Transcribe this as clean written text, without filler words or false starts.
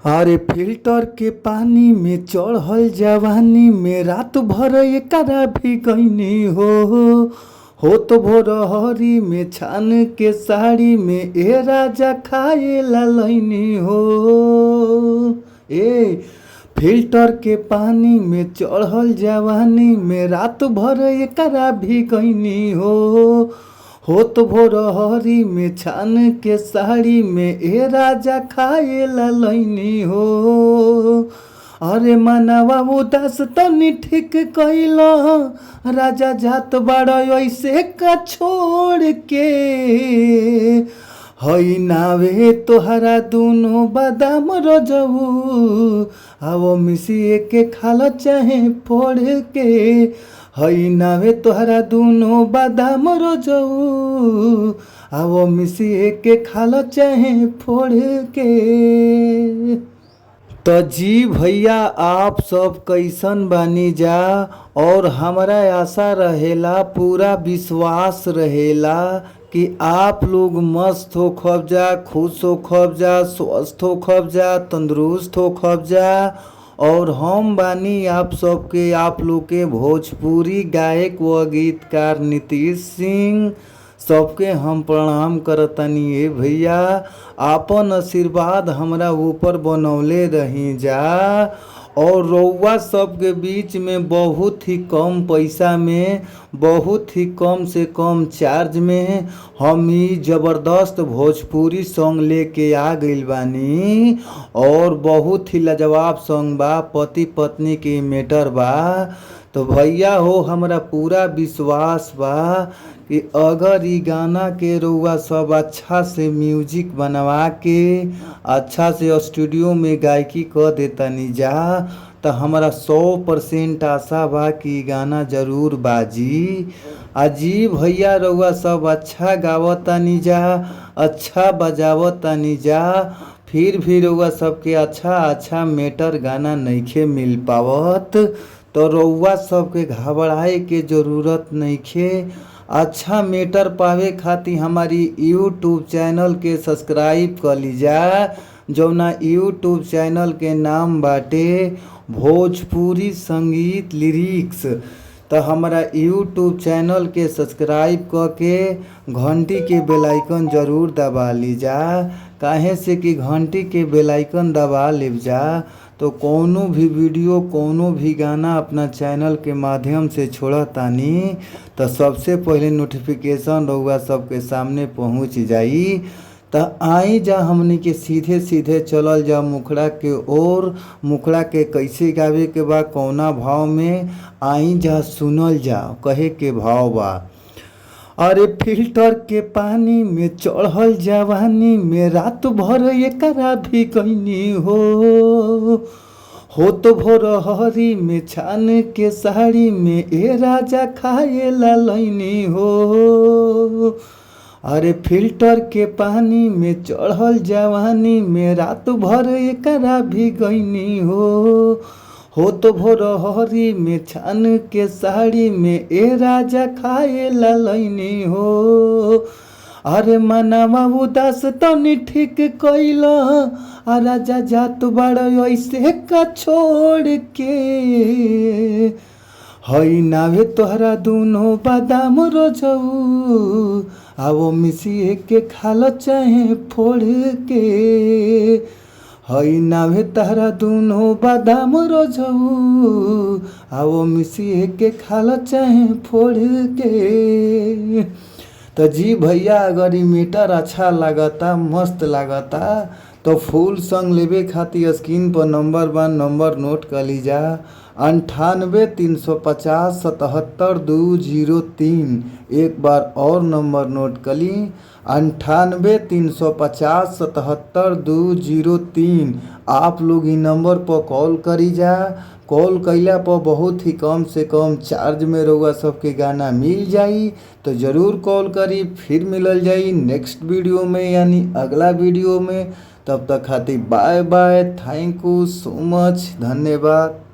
अरे फिल्टर के पानी में चढ़ल जवानी में रात भर एकरा भी गईनी हो तो भोरहरी में छान के साड़ी में ए राजा खाए ला लैनी हो। ए फिल्टर के पानी में चढ़ल जवानी में रात भर एकरा भी गईनी हो तो भोरहरी में छान के साड़ी में ए राजा खाए ला लैनी हो। अरे मनवा उदास तनी ठीक कैल राजा जात बड़ ऐसे का छोड़ के हई नावे तोहरा दोनों बादाम रजऊ आवो मिसिए के खाल चाहे फोड़ के हई नावे तोहरा दोनों बादाम रजऊ आवो मिसिए के खाल चाहे फोड़ के। तो जी भैया आप सब कैसन बानी जा और हमारा आशा रहेला पूरा विश्वास रहेला कि आप लोग मस्त हो खब जा, खुश हो खब जा, स्वस्थ हो खब जा, तंदुरुस्त हो खब जा। और हम बानी आप सबके आप लोग के भोजपुरी गायक व गीतकार नीतीश सिंह सबके हम प्रणाम करतनी। ए भैया आपन आशीर्वाद हमरा ऊपर बनौले रही जा और रउआ सबके बीच में बहुत ही कम पैसा में बहुत ही कम से कम चार्ज में हम ही ज़बरदस्त भोजपुरी सॉन्ग लेके आ गइल बानी। और बहुत ही लाजवाब सॉन्ग बा, पति पत्नी के मैटर बा। तो भैया हो हमरा पूरा विश्वास बा कि अगर ई गाना के रउआ सब अच्छा से म्यूजिक बनवा के अच्छा से स्टूडियो में गायकी कर देतानी जा तो हमारा 100% आशा बा कि गाना जरूर बाजी। अजी भैया रउआ सब अच्छा गावतानी जा, अच्छा बजावतानी जा, फिर भी रउआ सबके अच्छा मैटर गाना नइखे मिल पावत। तो रउआ सबके घबराए के ज़रूरत नइखे। अच्छा मैटर पावे खातिर हमारी यूट्यूब चैनल के सब्सक्राइब कर लीजा, जौना यूट्यूब चैनल के नाम बाटे भोजपुरी संगीत लिरिक्स। तो हमारा यूट्यूब चैनल के सब्सक्राइब करके घंटी के बेल आइकन जरूर दबा लीजा। काहे से कि घंटी के बेल आइकन दबा लेब जा तो कोनो भी वीडियो कोनो भी गाना अपना चैनल के माध्यम से छोड़तानी तो सबसे पहले नोटिफिकेशन रउआ सबके सामने पहुंच जाई। तो आई जा हमनी के सीधे सीधे चलल जा मुखड़ा के ओर। मुखड़ा के कैसे गावे के बा, कौना भाव में, आई जा सुनल जा। कहे के भाव बा, अरे फिल्टर के पानी में चढ़ल जवानी में रात भर एकरा भी गईनी हो तो भोरहरी में छान के साड़ी में ए राजा खाए ला लैनी हो। अरे फिल्टर के पानी में चढ़ल जवानी में रात भर एकरा भी गईनी हो तो भोरहरी में छान के साड़ी में ए राजा खाए ला लैनी हो। अरे मनवा उदास तनी ठीक कैल राजा जात बड़ ऐसे का छोड़ के हई नावे तोहरा दोनों बादाम रजऊ आवो मिसिए के खाल चाहे फोड़ के हई नावे तहरा दोनों बादाम रजऊ आवो मिसिए के खाल चाहे फोड़ के। तो जी भैया अगर ई मीटर अच्छा लागता, मस्त लागता तो फुल सॉन्ग लेवे खातिर स्क्रीन पर नंबर बा, नंबर नोट कर लीजा 98 350 77 203। एक बार और नंबर नोट कर ली 98 350 77 203। आप लोग ई नंबर पर कॉल करी जा। कॉल कैला पर बहुत ही कम से कम चार्ज में रउआ सबके गाना मिल जाई। तो ज़रूर कॉल करी, फिर मिलल जाई नेक्स्ट वीडियो में यानी अगला वीडियो में। तब तक खातिर bye bye, thank you so much, धन्यवाद।